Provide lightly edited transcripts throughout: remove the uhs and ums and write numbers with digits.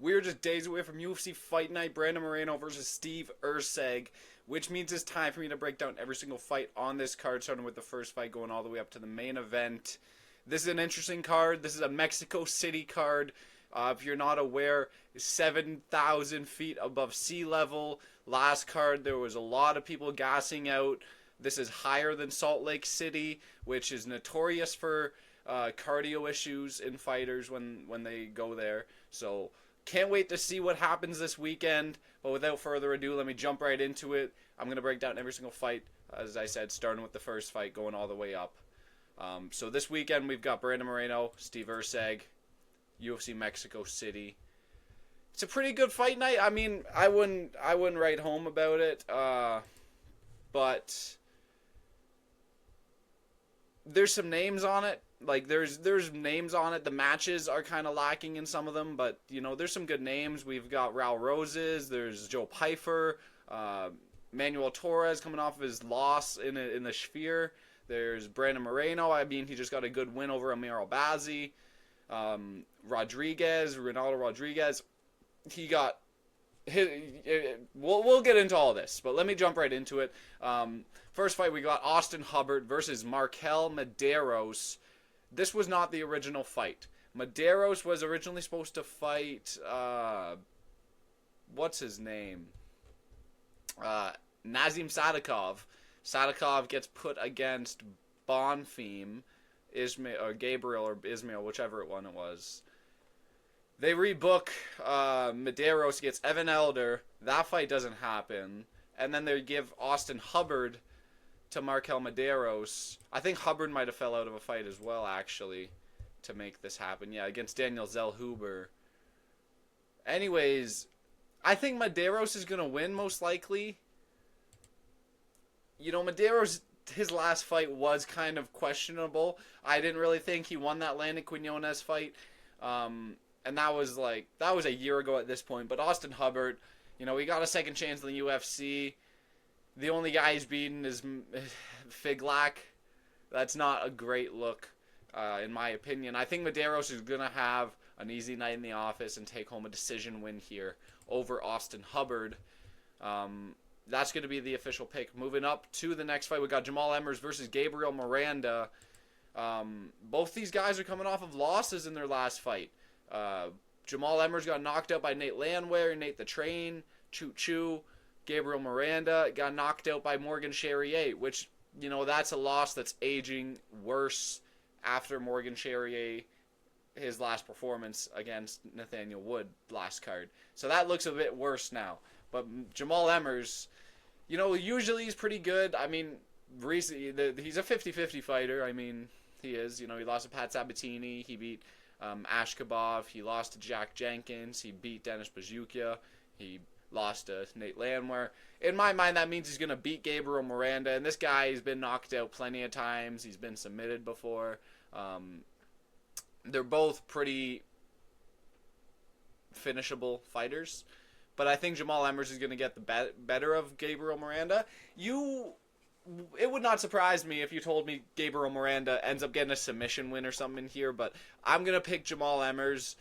We're just days away from UFC Fight Night. Brandon Moreno versus Steve Erceg, which means it's time for me to break down every single fight on this card, starting with the first fight going all the way up to the main event. This is an interesting card. This is a Mexico City card. If you're not aware, 7,000 feet above sea level. Last card, there was a lot of people gassing out. This is higher than Salt Lake City, which is notorious for cardio issues in fighters when they go there. So can't wait to see what happens this weekend. But without further ado, let me jump right into it. I'm going to break down every single fight, as I said, starting with the first fight, going all the way up. So this weekend, we've got Brandon Moreno, Steve Erceg, UFC Mexico City. It's a pretty good fight night. I mean, I wouldn't write home about it, but there's some names on it. Like, there's names on it. The matches are kind of lacking in some of them, but, you know, there's some good names. We've got Raul Roses. There's Joe Pyfer. Manuel Torres coming off of his loss in the Sphere. There's Brandon Moreno. I mean, he just got a good win over Amir Albazi. Ronaldo Rodriguez. He got we'll get into all this, but let me jump right into it. First fight, we got Austin Hubbard versus Marquel MeDeros. This was not the original fight. MeDeros was originally supposed to fight, what's his name? Nazim Sadikov. Sadikov gets put against Bonfim, Ismail, or Gabriel, or Ismail, whichever one it was. They rebook, MeDeros gets Evan Elder. That fight doesn't happen. And then they give Austin Hubbard to Marquel MeDeros. I think Hubbard might have fell out of a fight as well, actually, to make this happen. Yeah, against Daniel Zellhuber. Anyways, I think MeDeros is going to win, most likely. You know, MeDeros, his last fight was kind of questionable. I didn't really think he won that Landon Quinones fight. And that was a year ago at this point. But Austin Hubbard, you know, he got a second chance in the UFC. The only guy he's beaten is Figlak. That's not a great look, in my opinion. I think Medeiros is going to have an easy night in the office and take home a decision win here over Austin Hubbard. That's going to be the official pick. Moving up to the next fight, we got Jamall Emmers versus Gabriel Miranda. Both these guys are coming off of losses in their last fight. Jamall Emmers got knocked out by Nate Landwehr, Nate the Train, Choo Choo. Gabriel Miranda got knocked out by Morgan Charrier, which, you know, that's a loss that's aging worse after Morgan Charrier, his last performance against Nathaniel Wood last card. So that looks a bit worse now. But Jamall Emmers, you know, usually he's pretty good. I mean, recently, he's a 50-50 fighter. I mean, he is. You know, he lost to Pat Sabatini. He beat Ashkabov. He lost to Jack Jenkins. He beat Dennis Bazukia. He lost to Nate Landwehr. In my mind, that means he's going to beat Gabriel Miranda. And this guy has been knocked out plenty of times. He's been submitted before. They're both pretty finishable fighters. But I think Jamall Emmers is going to get the better of Gabriel Miranda. It would not surprise me if you told me Gabriel Miranda ends up getting a submission win or something here. But I'm going to pick Jamall Emmers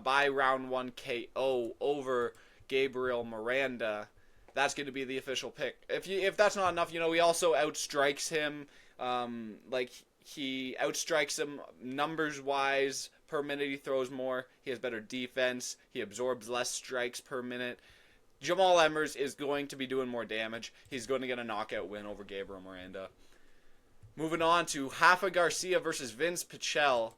by round 1 KO over Gabriel Miranda. That's going to be the official pick. If that's not enough, you know, he also outstrikes him. He outstrikes him numbers-wise. Per minute he throws more. He has better defense. He absorbs less strikes per minute. Jamall Emmers is going to be doing more damage. He's going to get a knockout win over Gabriel Miranda. Moving on to Rafa Garcia versus Vinc Pichel.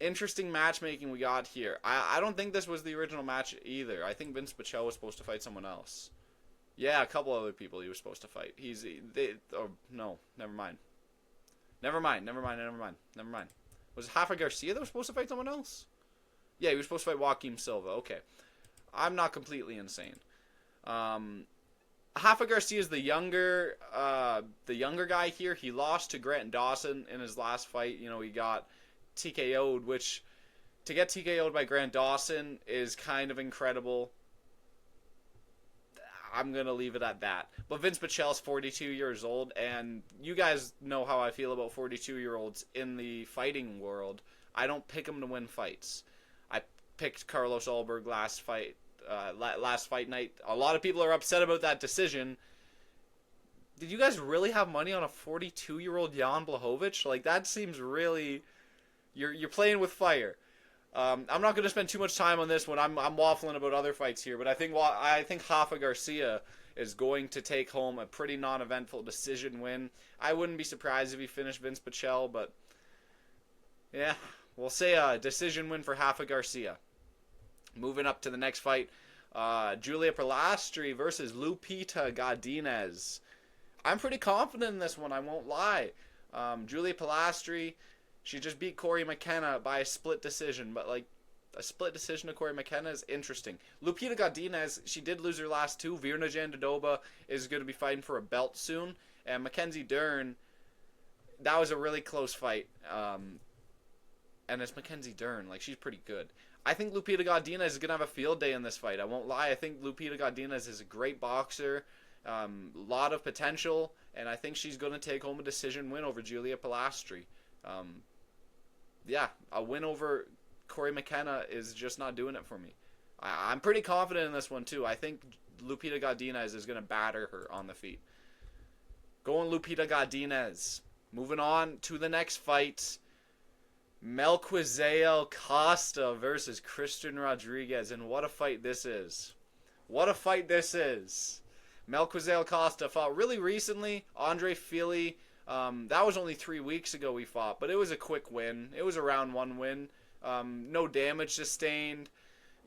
Interesting matchmaking we got here. I don't think this was the original match either. I think Vinc Pichel was supposed to fight someone else. Yeah, a couple other people he was supposed to fight. No, never mind. Never mind. Was it Rafa Garcia that was supposed to fight someone else? Yeah, he was supposed to fight Joaquim Silva. Okay. I'm not completely insane. Rafa Garcia is the younger guy here. He lost to Grant Dawson in his last fight. You know, he got TKO'd, which to get TKO'd by Grant Dawson is kind of incredible. I'm going to leave it at that. But Vinc Pichel's 42 years old, and you guys know how I feel about 42-year-olds in the fighting world. I don't pick them to win fights. I picked Carlos Ulberg last fight night. A lot of people are upset about that decision. Did you guys really have money on a 42-year-old Jan Blachowicz? Like, that seems really... You're playing with fire. I'm not going to spend too much time on this one. I'm waffling about other fights here, but I think Rafa Garcia is going to take home a pretty non-eventful decision win. I wouldn't be surprised if he finished Vinc Pichel, but yeah, we'll say a decision win for Rafa Garcia. Moving up to the next fight, Julia Polastri versus Lupita Godinez. I'm pretty confident in this one, I won't lie. Julia Polastri, she just beat Corey McKenna by a split decision, but like a split decision to Corey McKenna is interesting. Lupita Godinez, she did lose her last two. Virna Jandiroba is going to be fighting for a belt soon, and Mackenzie Dern, that was a really close fight. And it's Mackenzie Dern, like, she's pretty good. I think Lupita Godinez is going to have a field day in this fight. I won't lie. I think Lupita Godinez is a great boxer. Lot of potential, and I think she's going to take home a decision win over Julia Polastri. Yeah, a win over Corey McKenna is just not doing it for me. I'm pretty confident in this one, too. I think Lupita Godinez is going to batter her on the feet. Going Lupita Godinez. Moving on to the next fight. Melquizael Costa versus Christian Rodriguez. And what a fight this is. What a fight this is. Melquizael Costa fought really recently. Andre Fili. That was only 3 weeks ago we fought, but it was a quick win. It was a round one win. No damage sustained.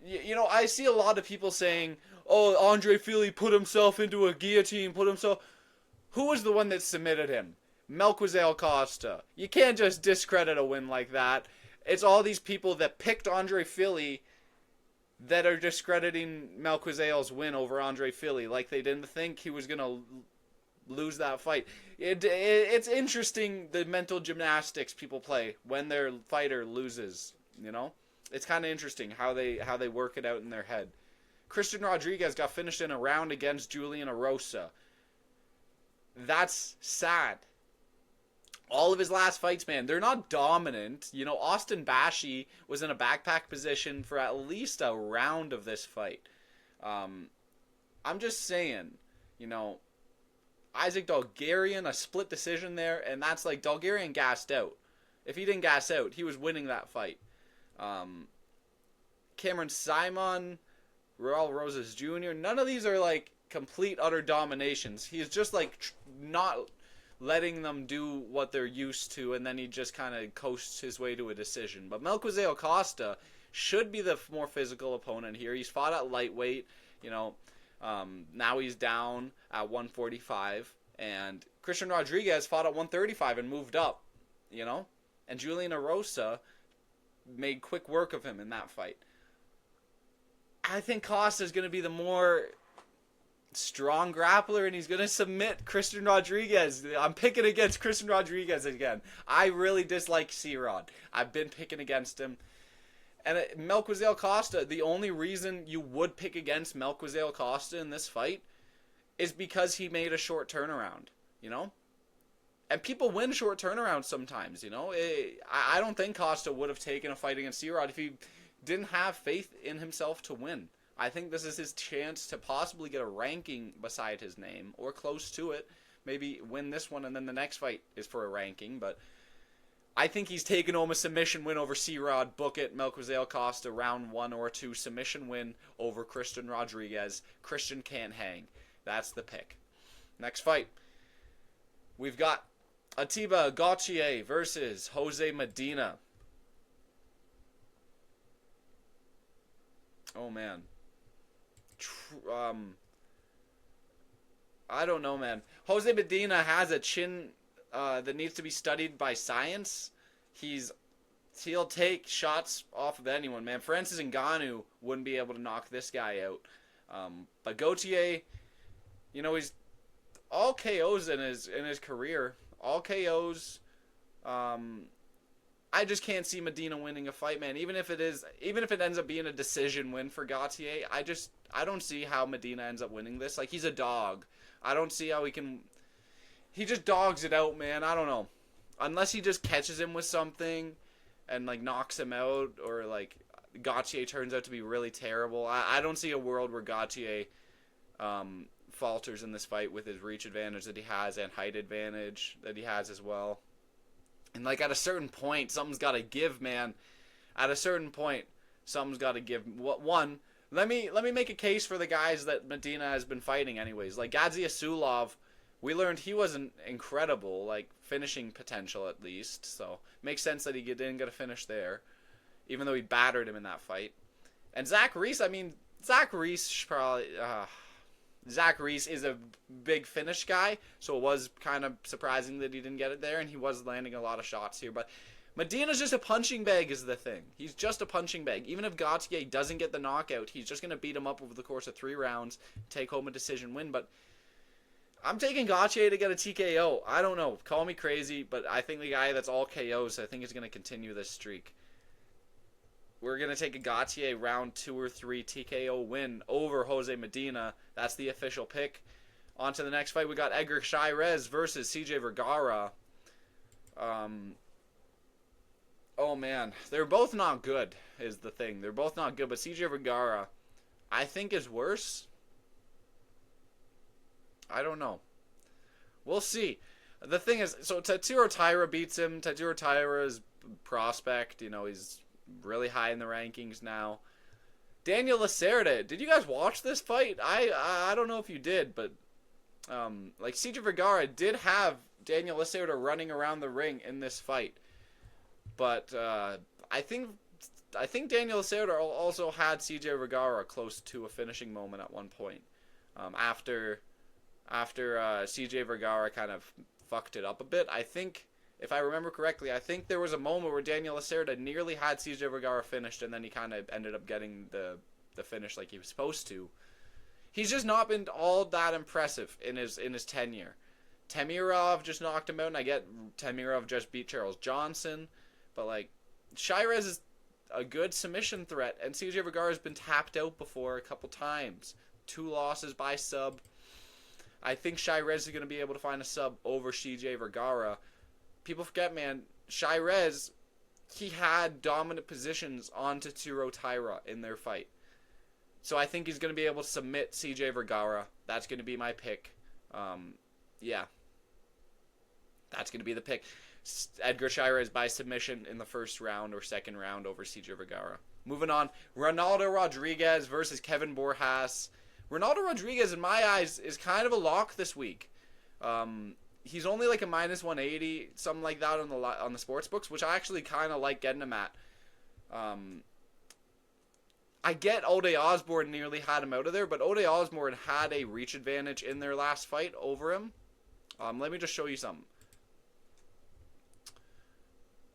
You know, I see a lot of people saying, oh, Andre Fili put himself into a guillotine, Who was the one that submitted him? Melquizael Costa. You can't just discredit a win like that. It's all these people that picked Andre Fili that are discrediting Melquizael's win over Andre Fili, like they didn't think he was going to lose that fight. It's interesting the mental gymnastics people play when their fighter loses, you know? It's kind of interesting how they work it out in their head. Christian Rodriguez got finished in a round against Julian Erosa. That's sad. All of his last fights, man, they're not dominant. You know, Austin Bashi was in a backpack position for at least a round of this fight. I'm just saying, you know, Isaac Dalgarian, a split decision there, and that's like Dalgarian gassed out. If he didn't gas out, he was winning that fight. Cameron Simon, Raul Rosas Jr., none of these are like complete, utter dominations. He's just like not letting them do what they're used to, and then he just kind of coasts his way to a decision. But Melquizael Costa should be the more physical opponent here. He's fought at lightweight, you know. Now he's down at 145, and Christian Rodriguez fought at 135 and moved up, you know. And Julian Erosa made quick work of him in that fight. I think Costa is going to be the more strong grappler, and he's going to submit Christian Rodriguez. I'm picking against Christian Rodriguez again. I really dislike C-Rod. I've been picking against him. And Melquizael Costa, the only reason you would pick against Melquizael Costa in this fight is because he made a short turnaround, you know? And people win short turnarounds sometimes, you know? I don't think Costa would have taken a fight against C-Rod if he didn't have faith in himself to win. I think this is his chance to possibly get a ranking beside his name, or close to it. Maybe win this one, and then the next fight is for a ranking. But I think he's taken home a submission win over C-Rod. Book it, Melquizael Costa, round 1 or 2 submission win over Christian Rodriguez. Christian can't hang. That's the pick. Next fight, we've got Ateba Gautier versus Jose Medina. Oh, man. I don't know, man. Jose Medina has a chin that needs to be studied by science. He'll take shots off of anyone, man. Francis Ngannou wouldn't be able to knock this guy out. But Gautier, you know, he's all KOs in his career. All KOs. I just can't see Medina winning a fight, man. Even if it ends up being a decision win for Gautier, I don't see how Medina ends up winning this. Like, he's a dog. I don't see how he just dogs it out, man. I don't know. Unless he just catches him with something and like knocks him out, or like, Gautier turns out to be really terrible. I don't see a world where Gautier falters in this fight with his reach advantage that he has and height advantage that he has as well. And like at a certain point, something's got to give, man. At a certain point, something's got to give. One, let me make a case for the guys that Medina has been fighting anyways. Like Gadzia Sulov, we learned he wasn't incredible, like finishing potential at least. So makes sense that he didn't get a finish there, even though he battered him in that fight. And Zach Reese, I mean, Zach Reese probably. Zach Reese is a big finish guy, so it was kind of surprising that he didn't get it there, and he was landing a lot of shots here. But Medina's just a punching bag is the thing. He's just a punching bag. Even if Gautier doesn't get the knockout, he's just going to beat him up over the course of 3 rounds, take home a decision win. But I'm taking Gautier to get a TKO. I don't know. Call me crazy, but I think the guy that's all KOs, I think is going to continue this streak. We're going to take a Gautier round 2 or 3 TKO win over Jose Medina. That's the official pick. On to the next fight. We got Edgar Chairez versus CJ Vergara. Oh, man. They're both not good, is the thing. They're both not good, but CJ Vergara, I think, is worse. I don't know. We'll see. The thing is, so Tatsuro Taira beats him. Tatsuro Taira's prospect, you know, he's really high in the rankings now. Daniel Lacerda, did you guys watch this fight? I don't know if you did, but like CJ Vergara did have Daniel Lacerda running around the ring in this fight, but I think Daniel Lacerda also had CJ Vergara close to a finishing moment at one point. After CJ Vergara kind of fucked it up a bit, I think. If I remember correctly, I think there was a moment where Daniel Lacerda nearly had CJ Vergara finished, and then he kind of ended up getting the finish like he was supposed to. He's just not been all that impressive in his tenure. Temirov just knocked him out, and I get Temirov just beat Charles Johnson, but like Chairez is a good submission threat, and CJ Vergara has been tapped out before a couple times. 2 losses by sub. I think Chairez is going to be able to find a sub over CJ Vergara. People forget, man, Chairez, he had dominant positions on Tatsuro Taira in their fight. So I think he's going to be able to submit CJ Vergara. That's going to be my pick. Yeah. That's going to be the pick. Edgar Chairez by submission in the first round or second round over CJ Vergara. Moving on, Ronaldo Rodriguez versus Kevin Borjas. Ronaldo Rodriguez, in my eyes, is kind of a lock this week. He's only like a minus 180, something like that on the sports books, which I actually kind of like getting him at. I get Ode Osborne nearly had him out of there, but Ode Osborne had a reach advantage in their last fight over him. Let me just show you something.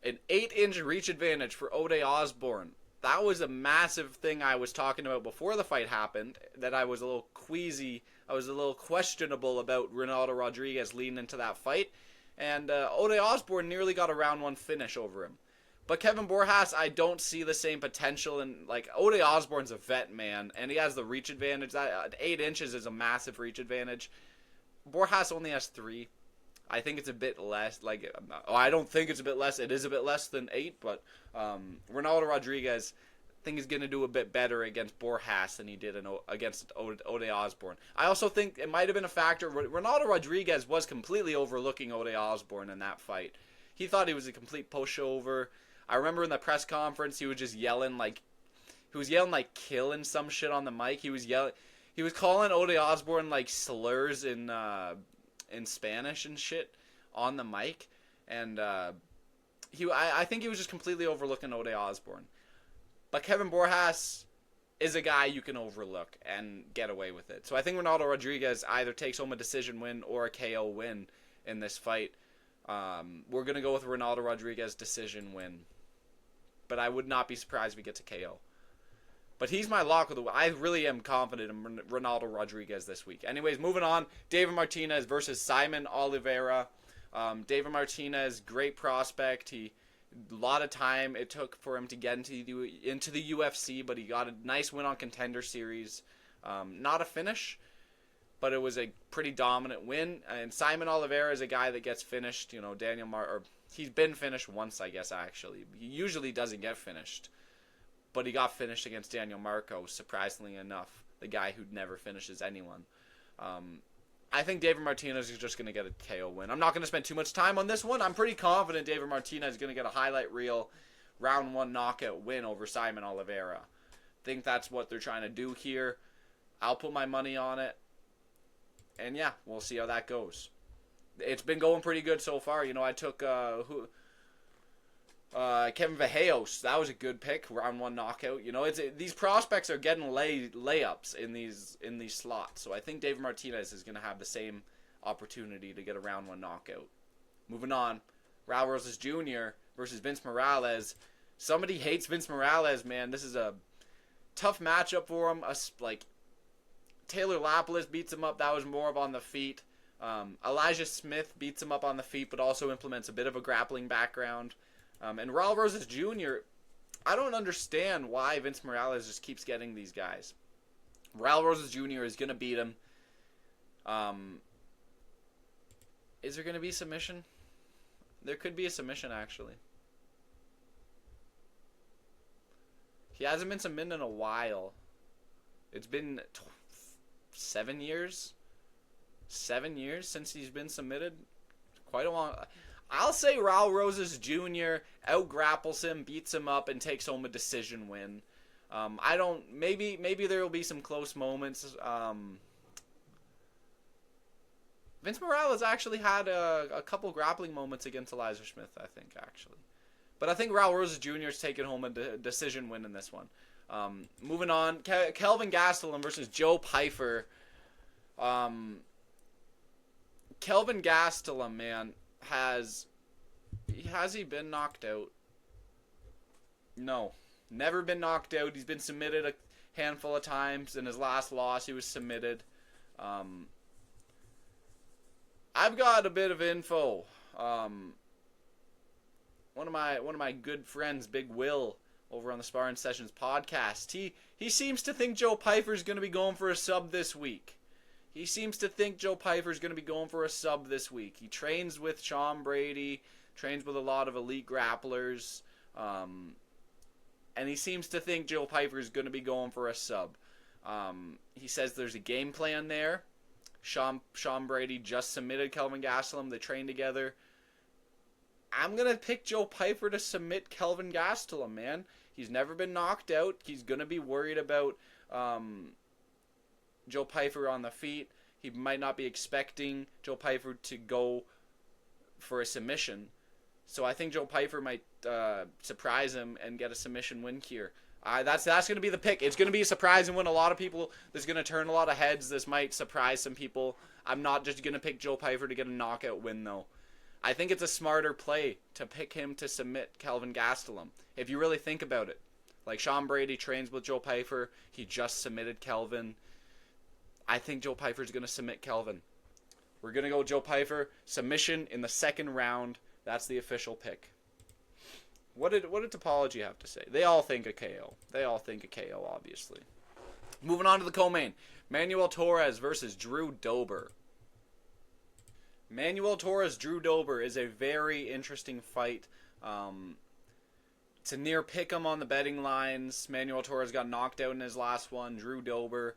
An 8-inch reach advantage for Ode Osborne. That was a massive thing I was talking about before the fight happened, that I was a little queasy. I was a little questionable about Ronaldo Rodriguez leading into that fight. And Ode Osborne nearly got a round 1 finish over him. But Kevin Borjas, I don't see the same potential. And like Ode Osborne's a vet, man, and he has the reach advantage. That 8 inches is a massive reach advantage. Borjas only has 3. I think it's a bit less. I don't think it's a bit less. It is a bit less than 8, but Ronaldo Rodriguez, I think he's going to do a bit better against Borjas than he did against Ode Osborne. I also think it might have been a factor. Ronaldo Rodriguez was completely overlooking Ode Osborne in that fight. He thought he was a complete pushover. I remember in the press conference, he was just yelling like kill and some shit on the mic. He was calling Ode Osborne like slurs in Spanish and shit on the mic, and I think he was just completely overlooking Ode Osborne. But Kevin Borjas is a guy you can overlook and get away with it. So I think Ronaldo Rodriguez either takes home a decision win or a KO win in this fight. We're going to go with Ronaldo Rodriguez decision win. But I would not be surprised if he gets a KO. But he's my lock of the week. I really am confident in Ronaldo Rodriguez this week. Anyways, moving on. David Martinez versus Simon Oliveira. David Martinez, great prospect. A lot of time it took for him to get into the UFC, but he got a nice win on Contender Series. Not a finish, but it was a pretty dominant win. And Simon Oliveira is a guy that gets finished. You know, he's been finished once, I guess, actually. He usually doesn't get finished. but he got finished against Daniel Marcos, surprisingly enough, the guy who never finishes anyone. I think David Martinez is just going to get a KO win. I'm not going to spend too much time on this one. I'm pretty confident David Martinez is going to get a highlight reel round 1 knockout win over Simon Oliveira. I think that's what they're trying to do here. I'll put my money on it. And yeah, we'll see how that goes. It's been going pretty good so far. You know, I took Kevin Vejos. That was a good pick, round 1 knockout. You know, these prospects are getting layups in these slots. So I think David Martinez is going to have the same opportunity to get a round 1 knockout. Moving on, Raul Rosas Jr. versus Vince Morales. Somebody hates Vince Morales, man. This is a tough matchup for him. Taylor Lapilus beats him up. That was more of on the feet. Elijah Smith beats him up on the feet, but also implements a bit of a grappling background. And Raul Rosas Jr., I don't understand why Vince Morales just keeps getting these guys. Raul Rosas Jr. is going to beat him. Is there going to be submission? There could be a submission, actually. He hasn't been submitted in a while. It's been 7 years? 7 years since he's been submitted? Quite a long... I'll say Raul Rosas Jr. out-grapples him, beats him up, and takes home a decision win. I don't... Maybe there will be some close moments. Vince Morales actually had a couple grappling moments against Elijah Smith, I think, actually. But I think Raul Rosas Jr. is taking home a decision win in this one. Moving on, Kelvin Gastelum versus Joe Pyfer. Kelvin Gastelum, man, has he been knocked out? No, never been knocked out. He's been submitted a handful of times. In his last loss, he was submitted. I've got a bit of info. One of my good friends, Big Will, over on the Sparring Sessions podcast, he seems to think Joe Pyfer's going to be going for a sub this week. He seems to think Joe Pyfer's going to be going for a sub this week. He trains with Sean Brady, trains with a lot of elite grapplers, and he seems to think Joe Pyfer's going to be going for a sub. He says there's a game plan there. Sean Brady just submitted Kelvin Gastelum. They trained together. I'm going to pick Joe Pyfer to submit Kelvin Gastelum, man. He's never been knocked out. He's going to be worried about Joe Pyfer on the feet. He might not be expecting Joe Pyfer to go for a submission. So I think Joe Pyfer might surprise him and get a submission win here. That's going to be the pick. It's going to be a surprising win. A lot of people, this is going to turn a lot of heads. This might surprise some people. I'm not just going to pick Joe Pyfer to get a knockout win, though. I think it's a smarter play to pick him to submit Kelvin Gastelum. If you really think about it. Like Sean Brady trains with Joe Pyfer. He just submitted Kelvin. I think Joe Pyfer's going to submit Kelvin. We're going to go Joe Pyfer. Submission in the second round. That's the official pick. What did Topology have to say? They all think a KO. They all think a KO, obviously. Moving on to the co-main. Manuel Torres versus Drew Dober. Manuel Torres, Drew Dober is a very interesting fight. It's a near pick'em on the betting lines. Manuel Torres got knocked out in his last one. Drew Dober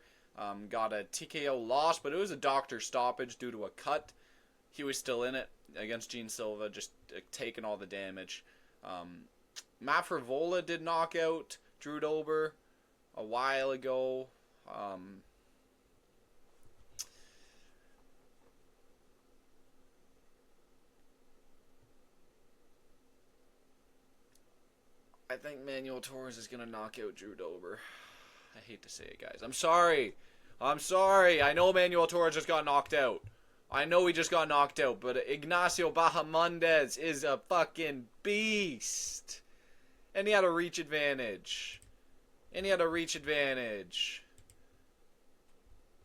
got a TKO loss, but it was a doctor stoppage due to a cut. He was still in it against Gene Silva, just taking all the damage. Matt Frivola did knock out Drew Dober a while ago. I think Manuel Torres is going to knock out Drew Dober. I hate to say it, guys. I'm sorry. I know Manuel Torres just got knocked out. I know he just got knocked out, but Ignacio Bahamondes is a fucking beast. And he had a reach advantage.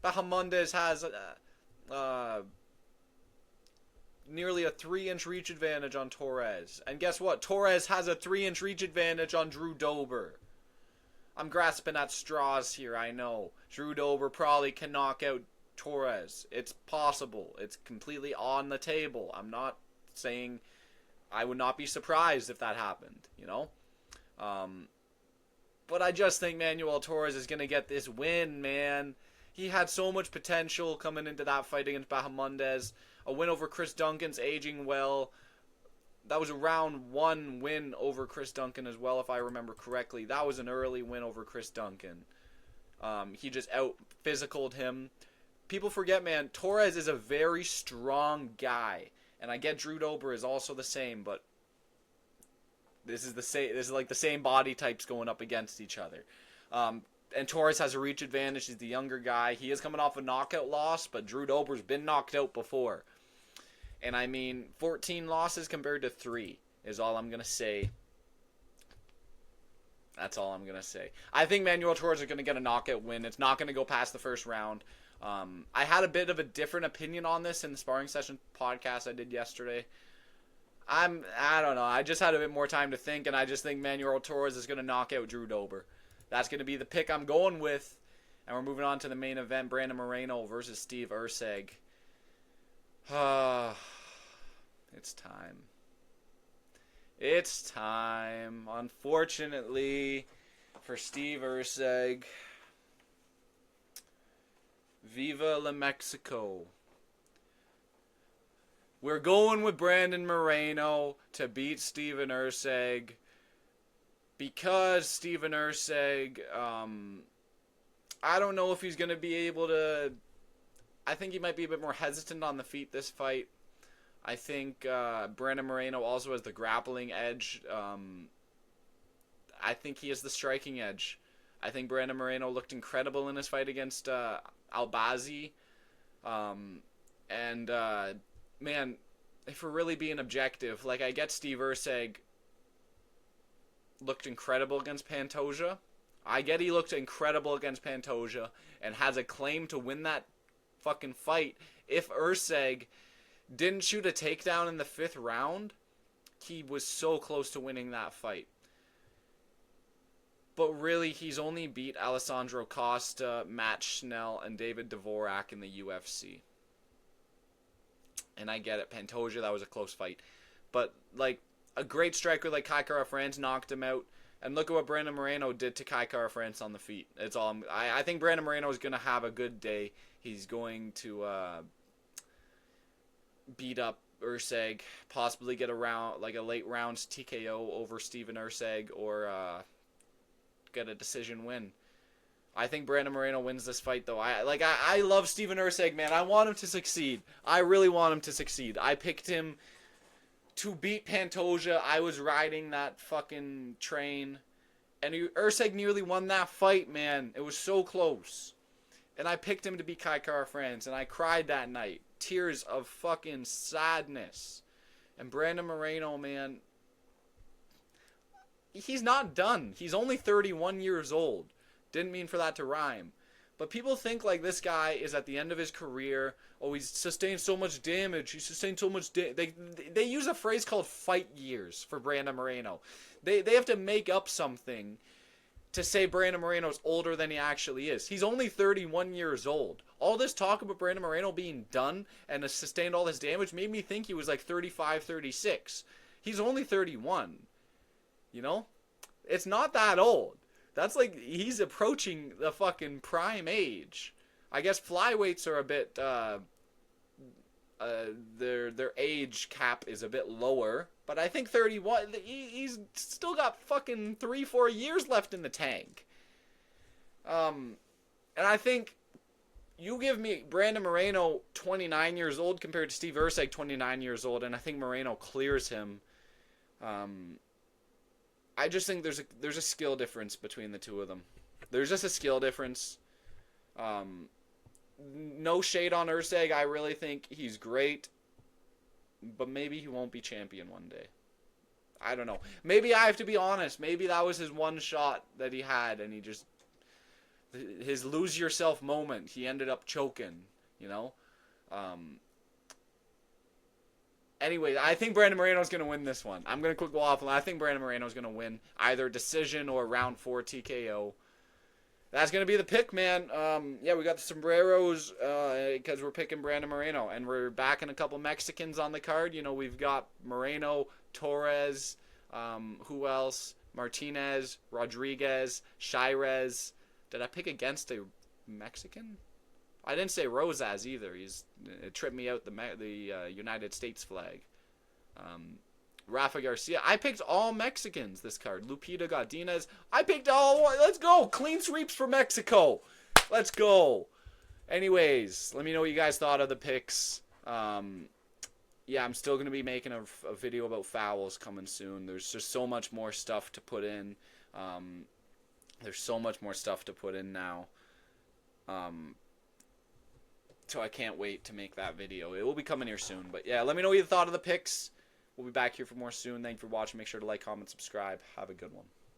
Bahamondes has nearly a 3-inch reach advantage on Torres. And guess what? Torres has a 3-inch reach advantage on Drew Dober. I'm grasping at straws here, I know. Drew Dober probably can knock out Torres. It's possible. It's completely on the table. I'm not saying I would not be surprised if that happened, you know? But I just think Manuel Torres is going to get this win, man. He had so much potential coming into that fight against Bahamondes. A win over Chris Duncan's aging well. That was a round 1 win over Chris Duncan as well, if I remember correctly. That was an early win over Chris Duncan. He just out-physicaled him. People forget, man, Torres is a very strong guy. And I get Drew Dober is also the same, but this is like the same body types going up against each other. And Torres has a reach advantage. He's the younger guy. He is coming off a knockout loss, but Drew Dober's been knocked out before. And I mean, 14 losses compared to 3 is all I'm going to say. That's all I'm going to say. I think Manuel Torres is going to get a knockout win. It's not going to go past the first round. I had a bit of a different opinion on this in the sparring session podcast I did yesterday. I don't know. I just had a bit more time to think, and I just think Manuel Torres is going to knock out Drew Dober. That's going to be the pick I'm going with. And we're moving on to the main event, Brandon Moreno versus Steve Erceg. It's time. It's time. Unfortunately, for Steve Erceg. Viva la Mexico. We're going with Brandon Moreno to beat Steven Erceg. Because Steven Erceg, I don't know if he's going to be able to... I think he might be a bit more hesitant on the feet this fight. I think Brandon Moreno also has the grappling edge. I think he has the striking edge. I think Brandon Moreno looked incredible in his fight against Albazi. Man, if we're really being objective, like I get Steve Erceg looked incredible against Pantoja. I get he looked incredible against Pantoja and has a claim to win that fucking fight. If Erceg didn't shoot a takedown in the 5th round, he was so close to winning that fight. But really, he's only beat Alessandro Costa, Matt Schnell, and David Dvorak in the UFC. And I get it, Pantoja, that was a close fight. But, like, a great striker like Kai Kara-France knocked him out. And look at what Brandon Moreno did to Kai Kara-France on the feet. It's all. I think Brandon Moreno is going to have a good day. He's going to beat up Erceg, possibly get a late rounds TKO over Steven Erceg, or get a decision win. I think Brandon Moreno wins this fight, though. I love Steven Erceg, man. I want him to succeed. I really want him to succeed. I picked him to beat Pantoja. I was riding that fucking train. And Erceg nearly won that fight, man. It was so close. And I picked him to beat Kai Kara-France. And I cried that night. Tears of fucking sadness. And Brandon Moreno, man, he's not done. He's only 31 years old. Didn't mean for that to rhyme. But people think like this guy is at the end of his career. Oh, he's sustained so much damage. He sustained so much damage. They use a phrase called fight years for Brandon Moreno. They have to make up something to say Brandon Moreno's older than he actually is. He's only 31 years old. All this talk about Brandon Moreno being done and has sustained all this damage made me think he was like 35, 36. He's only 31. You know? It's not that old. That's like, he's approaching the fucking prime age. I guess flyweights are a bit, their age cap is a bit lower. But I think 31, he's still got fucking 3-4 years left in the tank. And I think you give me Brandon Moreno 29 years old compared to Steve Erceg 29 years old, and I think Moreno clears him. I just think there's a skill difference between the two of them. There's just a skill difference. No shade on Erceg. I really think he's great. But maybe he won't be champion one day. I don't know. Maybe I have to be honest. Maybe that was his one shot that he had, and he just... his lose yourself moment. He ended up choking, you know? Anyway, I think Brandon Moreno's going to win this one. I'm going to quick go off. I think Brandon Moreno's going to win either decision or round 4 TKO. That's going to be the pick, man. Yeah, we got the sombreros because we're picking Brandon Moreno. And we're backing a couple Mexicans on the card. You know, we've got Moreno, Torres, who else? Martinez, Rodriguez, Chairez. Did I pick against a Mexican? I didn't say Rosas either. It tripped me out, the United States flag. Rafa Garcia. I picked all Mexicans this card. Lupita, Godinez. I picked all. Let's go. Clean sweeps for Mexico. Let's go. Anyways, let me know what you guys thought of the picks. Yeah, I'm still going to be making a video about fouls coming soon. There's just so much more stuff to put in. There's so much more stuff to put in now. So I can't wait to make that video. It will be coming here soon. But yeah, let me know what you thought of the picks. We'll be back here for more soon. Thank you for watching. Make sure to like, comment, subscribe. Have a good one.